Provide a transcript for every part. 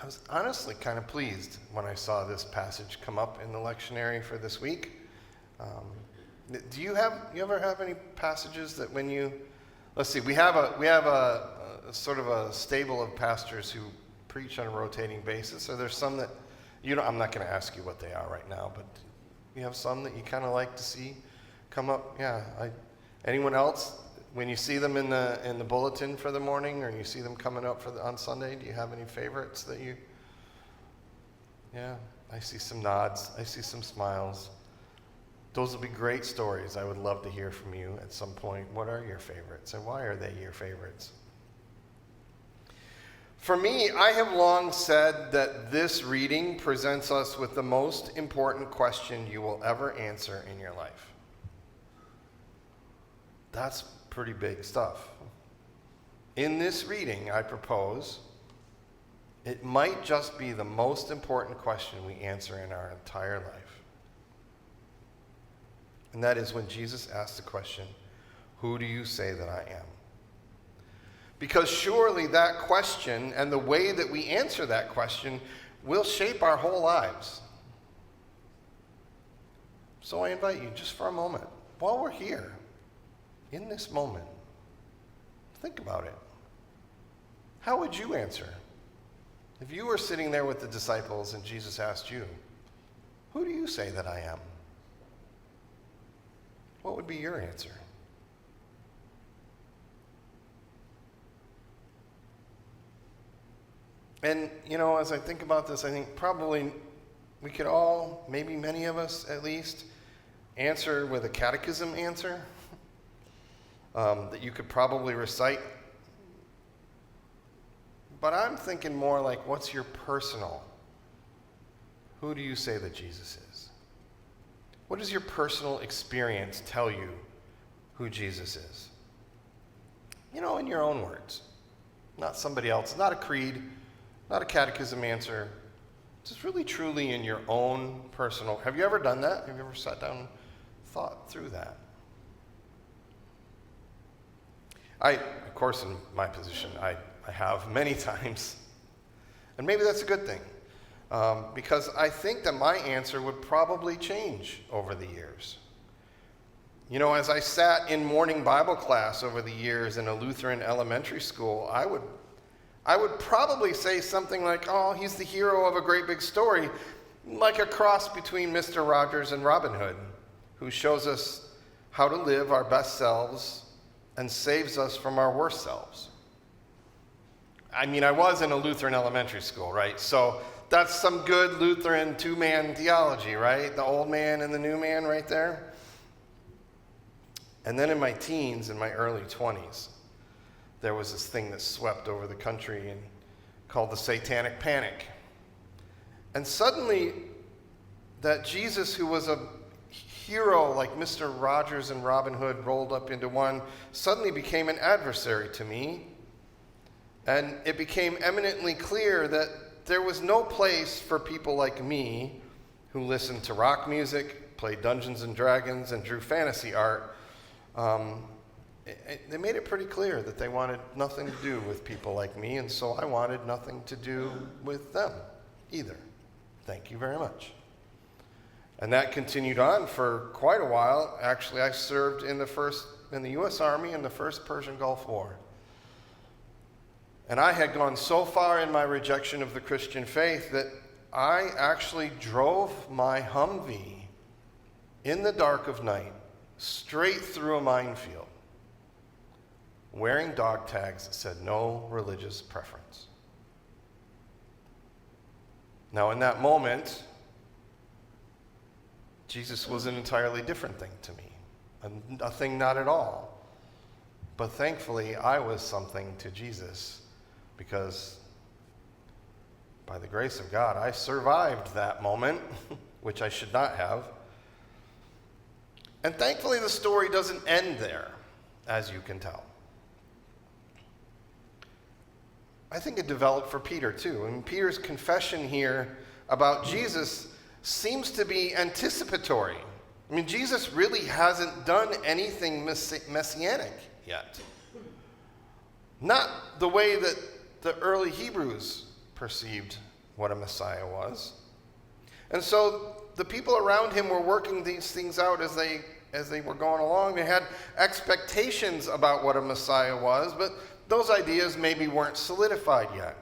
I was honestly kind of pleased when I saw this passage come up in the lectionary for this week. Do you ever have any passages that when you, let's see, we have a sort of a stable of pastors who preach on a rotating basis. Are there some that I'm not going to ask you what they are right now, but you have some that you kind of like to see come up? Yeah. Anyone else? When you see them in the bulletin for the morning, or you see them coming up on Sunday, do you have any favorites that you? Yeah, I see some nods. I see some smiles. Those will be great stories. I would love to hear from you at some point. What are your favorites, and why are they your favorites? For me, I have long said that this reading presents us with the most important question you will ever answer in your life. That's pretty big stuff. In this reading, I propose it might just be the most important question we answer in our entire life. And that is when Jesus asks the question, "Who do you say that I am?" Because surely that question and the way that we answer that question will shape our whole lives. So I invite you just for a moment, while we're here, in this moment, think about it. How would you answer if you were sitting there with the disciples and Jesus asked you, "Who do you say that I am?" What would be your answer? And, as I think about this, I think probably we could all, maybe many of us at least, answer with a catechism answer that you could probably recite. But I'm thinking more like, what's your personal? Who do you say that Jesus is? What does your personal experience tell you who Jesus is? In your own words, not somebody else, not a creed, not a catechism answer, just really truly in your own personal. Have you ever done that? Have you ever sat down and thought through that? Of course, in my position, I have many times. And maybe that's a good thing. Because I think that my answer would probably change over the years. As I sat in morning Bible class over the years in a Lutheran elementary school, I would probably say something like, "Oh, he's the hero of a great big story," like a cross between Mr. Rogers and Robin Hood, who shows us how to live our best selves and saves us from our worst selves. I was in a Lutheran elementary school, right? So that's some good Lutheran two-man theology, right? The old man and the new man right there. And then in my teens, in my early 20s, there was this thing that swept over the country and called the Satanic Panic. And suddenly, that Jesus, who was a hero like Mr. Rogers and Robin Hood rolled up into one, suddenly became an adversary to me. And it became eminently clear that there was no place for people like me who listened to rock music, played Dungeons and Dragons, and drew fantasy art. They made it pretty clear that they wanted nothing to do with people like me, and so I wanted nothing to do with them either. Thank you very much. And that continued on for quite a while. Actually, I served in the U.S. Army in the first Persian Gulf War. And I had gone so far in my rejection of the Christian faith that I actually drove my Humvee in the dark of night straight through a minefield, wearing dog tags that said no religious preference. Now, in that moment, Jesus was an entirely different thing to me, a thing not at all. But thankfully, I was something to Jesus, because by the grace of God, I survived that moment, which I should not have. And thankfully, the story doesn't end there, as you can tell. I think it developed for Peter, too. And Peter's confession here about Jesus seems to be anticipatory. Jesus really hasn't done anything messianic yet. Not the way that the early Hebrews perceived what a Messiah was. And so the people around him were working these things out as they were going along. They had expectations about what a Messiah was, but those ideas maybe weren't solidified yet.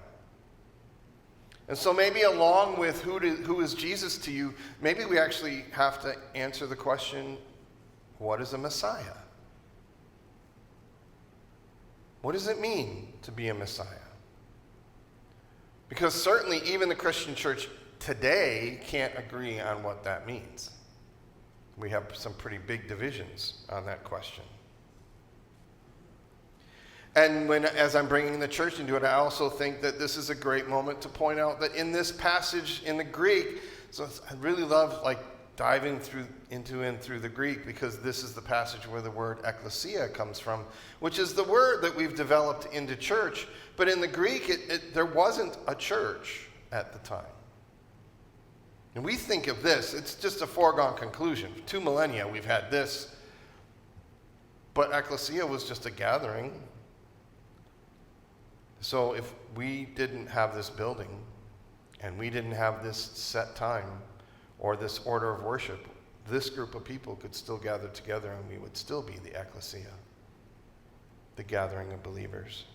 And so maybe along with who is Jesus to you, maybe we actually have to answer the question, what is a Messiah? What does it mean to be a Messiah? Because certainly even the Christian church today can't agree on what that means. We have some pretty big divisions on that question. And as I'm bringing the church into it, I also think that this is a great moment to point out that in this passage in the Greek, so I really love diving through the Greek, because this is the passage where the word ecclesia comes from, which is the word that we've developed into church. But in the Greek, there wasn't a church at the time. And we think of this, it's just a foregone conclusion. For 2 millennia, we've had this. But ecclesia was just a gathering. So if we didn't have this building, and we didn't have this set time, or this order of worship, this group of people could still gather together, and we would still be the ecclesia, the gathering of believers.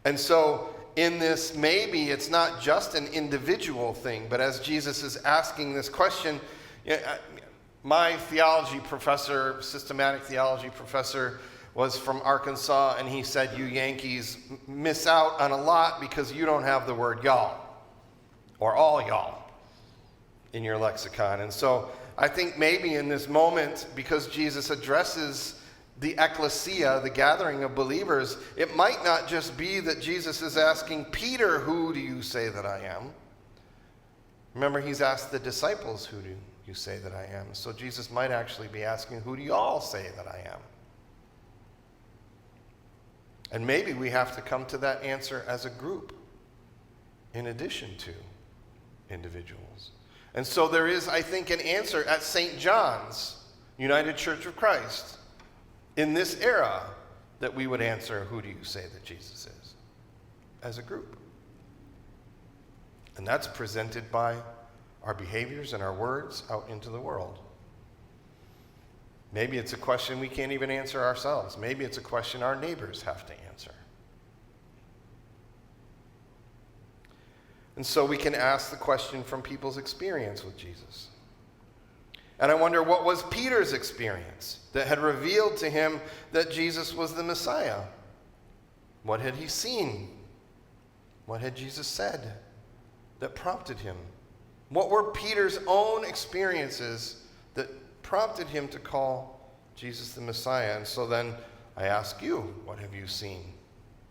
And so in this, maybe it's not just an individual thing, but as Jesus is asking this question, my theology professor, systematic theology professor, was from Arkansas, and he said, you Yankees miss out on a lot because you don't have the word y'all, or all y'all, in your lexicon. And so I think maybe in this moment, because Jesus addresses the ecclesia, the gathering of believers, it might not just be that Jesus is asking Peter, who do you say that I am? Remember, he's asked the disciples, who do you say that I am? So Jesus might actually be asking, who do you all say that I am? And maybe we have to come to that answer as a group, in addition to individuals. And so there is, I think, an answer at St. John's United Church of Christ in this era that we would answer, who do you say that Jesus is? As a group. And that's presented by our behaviors and our words out into the world. Maybe it's a question we can't even answer ourselves. Maybe it's a question our neighbors have to answer. And so we can ask the question from people's experience with Jesus. And I wonder, what was Peter's experience that had revealed to him that Jesus was the Messiah? What had he seen? What had Jesus said that prompted him? What were Peter's own experiences that prompted him to call Jesus the Messiah? And so then I ask you, what have you seen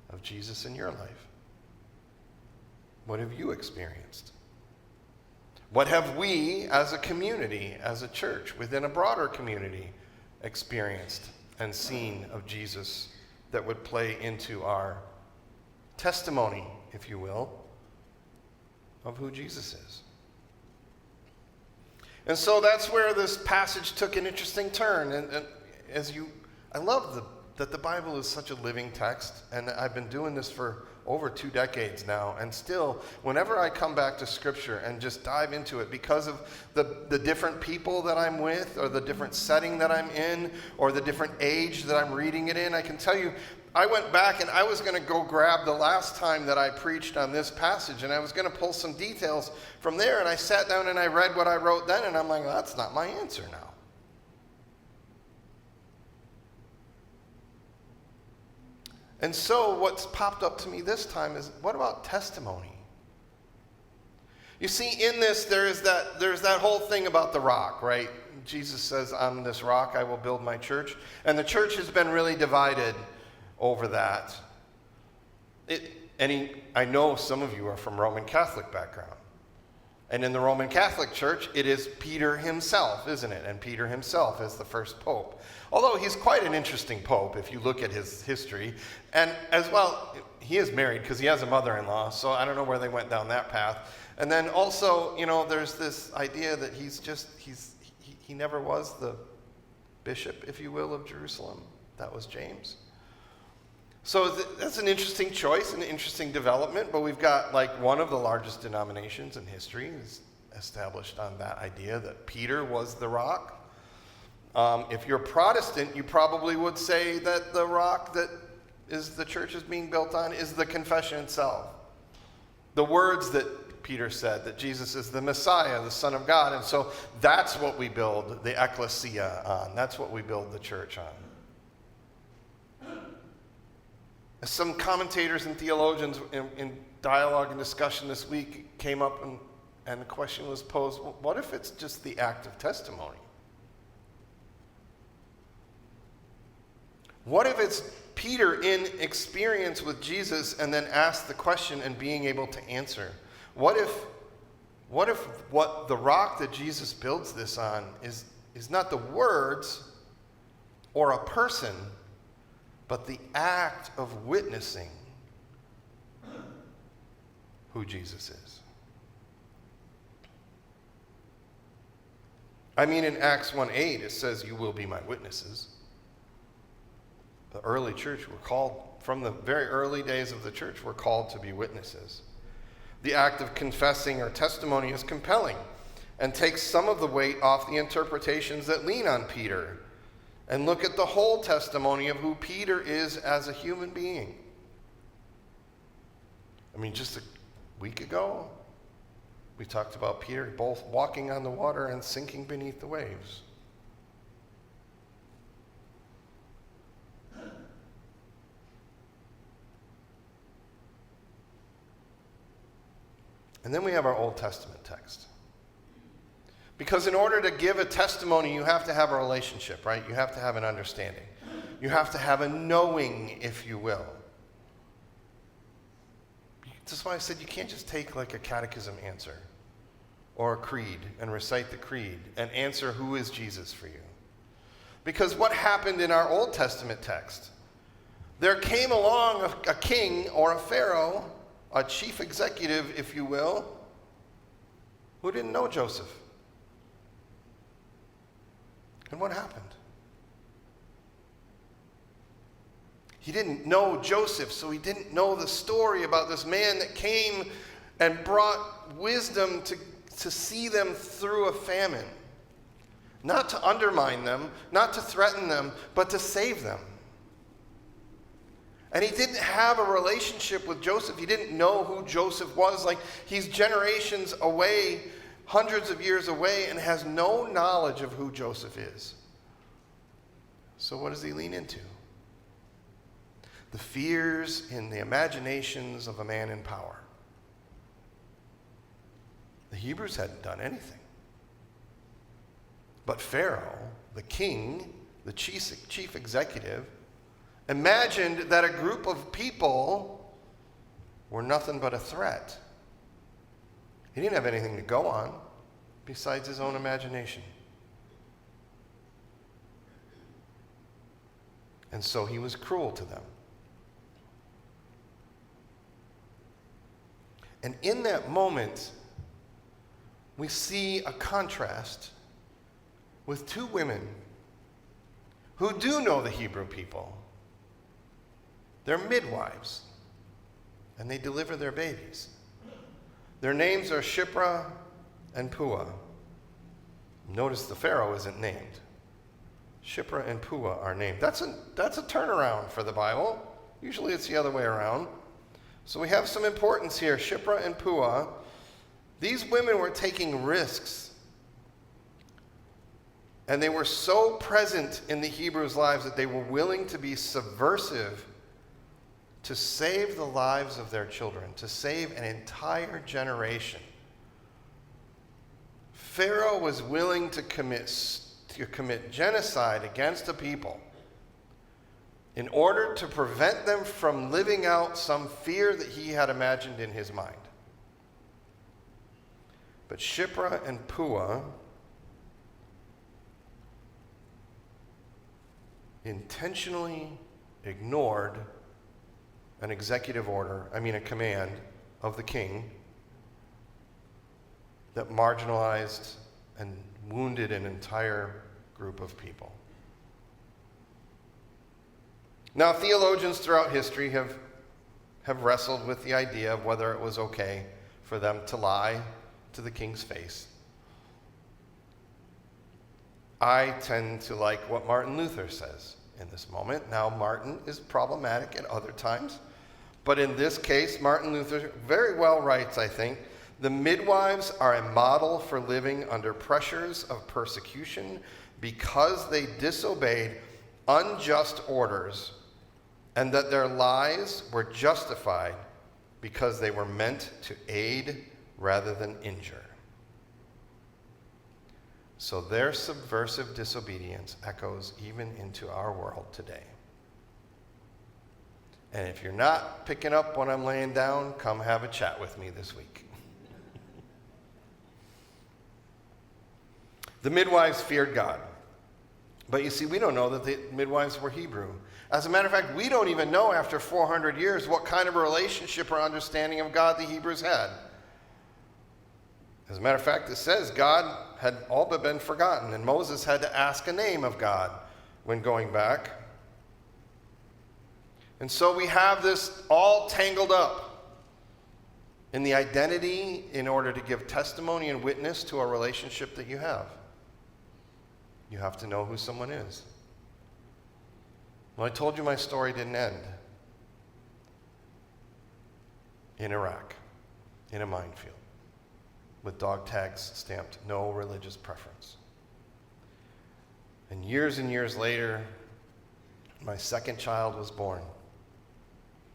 of Jesus in your life? What have you experienced? What have we as a community, as a church, within a broader community, experienced and seen of Jesus that would play into our testimony, if you will, of who Jesus is? And so that's where this passage took an interesting turn. And I love that the Bible is such a living text, and I've been doing this for over 2 decades now, and still, whenever I come back to Scripture and just dive into it, because of the different people that I'm with, or the different setting that I'm in, or the different age that I'm reading it in, I can tell you, I went back and I was going to go grab the last time that I preached on this passage, and I was going to pull some details from there, and I sat down and I read what I wrote then, and I'm like, well, that's not my answer now. And so what's popped up to me this time is, what about testimony? You see, in this, there's that whole thing about the rock, right? Jesus says, on this rock I will build my church. And the church has been really divided over that. I know some of you are from Roman Catholic background. And in the Roman Catholic Church, it is Peter himself, isn't it? And Peter himself is the first pope. Although he's quite an interesting pope if you look at his history. And as well, he is married because he has a mother-in-law, so I don't know where they went down that path. And then also, there's this idea that he never was the bishop, if you will, of Jerusalem. That was James. So that's an interesting choice, an interesting development, but we've got like one of the largest denominations in history is established on that idea that Peter was the rock. If you're Protestant, you probably would say that the rock that the church is being built on is the confession itself. The words that Peter said, that Jesus is the Messiah, the Son of God. And so that's what we build the ecclesia on. That's what we build the church on. Some commentators and theologians in dialogue and discussion this week came up and the question was posed, well, what if it's just the act of testimony? What if it's Peter in experience with Jesus and then asked the question and being able to answer? What if what the rock that Jesus builds this on is not the words or a person, but the act of witnessing who Jesus is? I mean, in Acts 1:8, it says, "You will be my witnesses." The early church were called, from the very early days of the church, were called to be witnesses. The act of confessing or testimony is compelling and takes some of the weight off the interpretations that lean on Peter and look at the whole testimony of who Peter is as a human being. I mean, just a week ago, we talked about Peter both walking on the water and sinking beneath the waves. And then we have our Old Testament text. Because in order to give a testimony, you have to have a relationship, right? You have to have an understanding. You have to have a knowing, if you will. That's why I said you can't just take like a catechism answer or a creed and recite the creed and answer who is Jesus for you. Because what happened in our Old Testament text? There came along a king or a pharaoh, a chief executive, if you will, who didn't know Joseph. And what happened? He didn't know Joseph, so he didn't know the story about this man that came and brought wisdom to see them through a famine. Not to undermine them, not to threaten them, but to save them. And he didn't have a relationship with Joseph. He didn't know who Joseph was. Like, he's generations away, hundreds of years away, and has no knowledge of who Joseph is. So what does he lean into? The fears and the imaginations of a man in power. The Hebrews hadn't done anything. But Pharaoh, the king, the chief executive, imagined that a group of people were nothing but a threat. He didn't have anything to go on besides his own imagination. And so he was cruel to them. And in that moment, we see a contrast with two women who do know the Hebrew people. They're midwives, and they deliver their babies. Their names are Shiphrah and Puah. Notice the Pharaoh isn't named. Shiphrah and Puah are named. That's a turnaround for the Bible. Usually it's the other way around. So we have some importance here. Shiphrah and Puah. These women were taking risks. And they were so present in the Hebrews' lives that they were willing to be subversive to save the lives of their children, to save an entire generation. Pharaoh was willing to commit genocide against a people in order to prevent them from living out some fear that he had imagined in his mind. But Shiphrah and Puah intentionally ignored an executive order, a command of the king that marginalized and wounded an entire group of people. Now, theologians throughout history have wrestled with the idea of whether it was okay for them to lie to the king's face. I tend to like what Martin Luther says in this moment. Now, Martin is problematic at other times, but in this case, Martin Luther very well writes, I think, the midwives are a model for living under pressures of persecution because they disobeyed unjust orders, and that their lies were justified because they were meant to aid rather than injure. So their subversive disobedience echoes even into our world today. And if you're not picking up what I'm laying down, come have a chat with me this week. The midwives feared God. But you see, we don't know that the midwives were Hebrew. As a matter of fact, we don't even know after 400 years what kind of a relationship or understanding of God the Hebrews had. As a matter of fact, it says God had all but been forgotten, and Moses had to ask a name of God when going back. And so we have this all tangled up in the identity in order to give testimony and witness to a relationship that you have. You have to know who someone is. Well, I told you my story didn't end in Iraq, in a minefield, with dog tags stamped, no religious preference. And years later, my second child was born.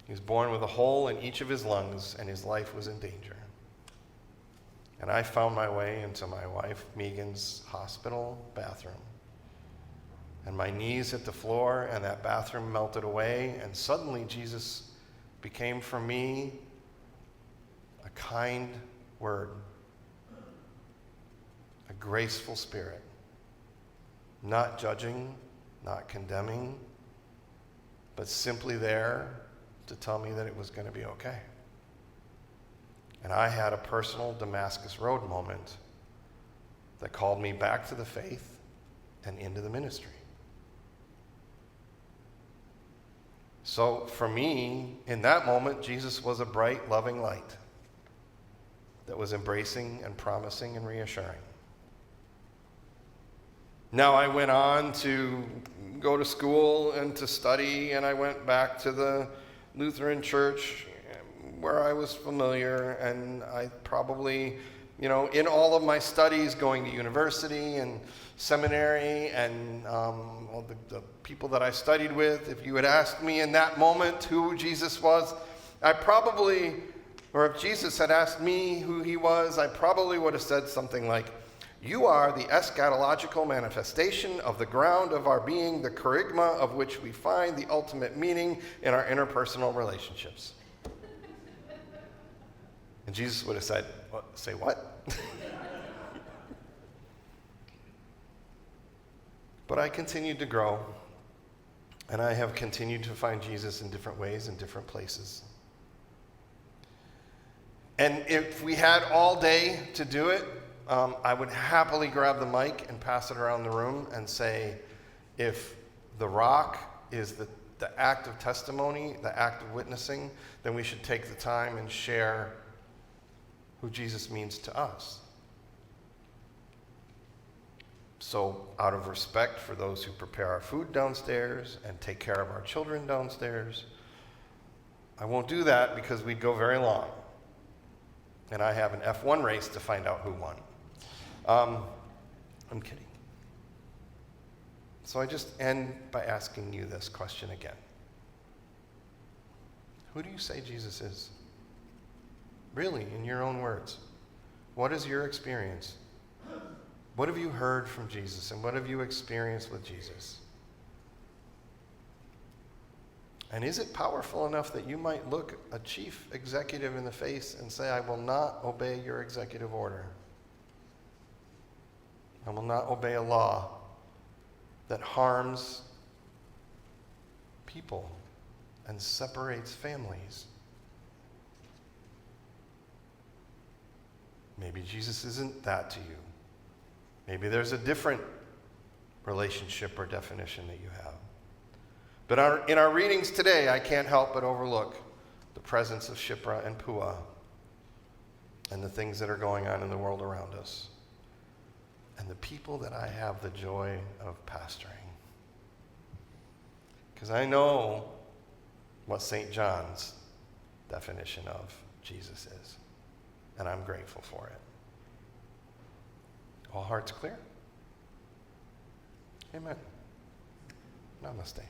He was born with a hole in each of his lungs, and his life was in danger. And I found my way into my wife Megan's hospital bathroom. And my knees hit the floor, and that bathroom melted away, and suddenly Jesus became for me a kind word, a graceful spirit, not judging, not condemning, but simply there to tell me that it was going to be okay. And I had a personal Damascus Road moment that called me back to the faith and into the ministry. So for me, in that moment, Jesus was a bright, loving light that was embracing and promising and reassuring. Now I went on to go to school and to study, and I went back to the Lutheran church where I was familiar, and I probably, in all of my studies, going to university and seminary and all the people that I studied with, if you had asked me in that moment who Jesus was, or if Jesus had asked me who he was, I probably would have said something like, "You are the eschatological manifestation of the ground of our being, the kerygma of which we find the ultimate meaning in our interpersonal relationships." And Jesus would have said, "Say what?" But I continued to grow, and I have continued to find Jesus in different ways in different places. And if we had all day to do it, I would happily grab the mic and pass it around the room and say, if the rock is the act of testimony, the act of witnessing, then we should take the time and share who Jesus means to us. So out of respect for those who prepare our food downstairs and take care of our children downstairs, I won't do that because we'd go very long. And I have an F1 race to find out who won. I'm kidding. So I just end by asking you this question again. Who do you say Jesus is? Really, in your own words. What is your experience? What have you heard from Jesus, and what have you experienced with Jesus? And is it powerful enough that you might look a chief executive in the face and say, "I will not obey your executive order. I will not obey a law that harms people and separates families"? Maybe Jesus isn't that to you. Maybe there's a different relationship or definition that you have. But in our readings today, I can't help but overlook the presence of Shiphrah and Puah and the things that are going on in the world around us and the people that I have the joy of pastoring. Because I know what St. John's definition of Jesus is, and I'm grateful for it. All hearts clear? Amen. Namaste.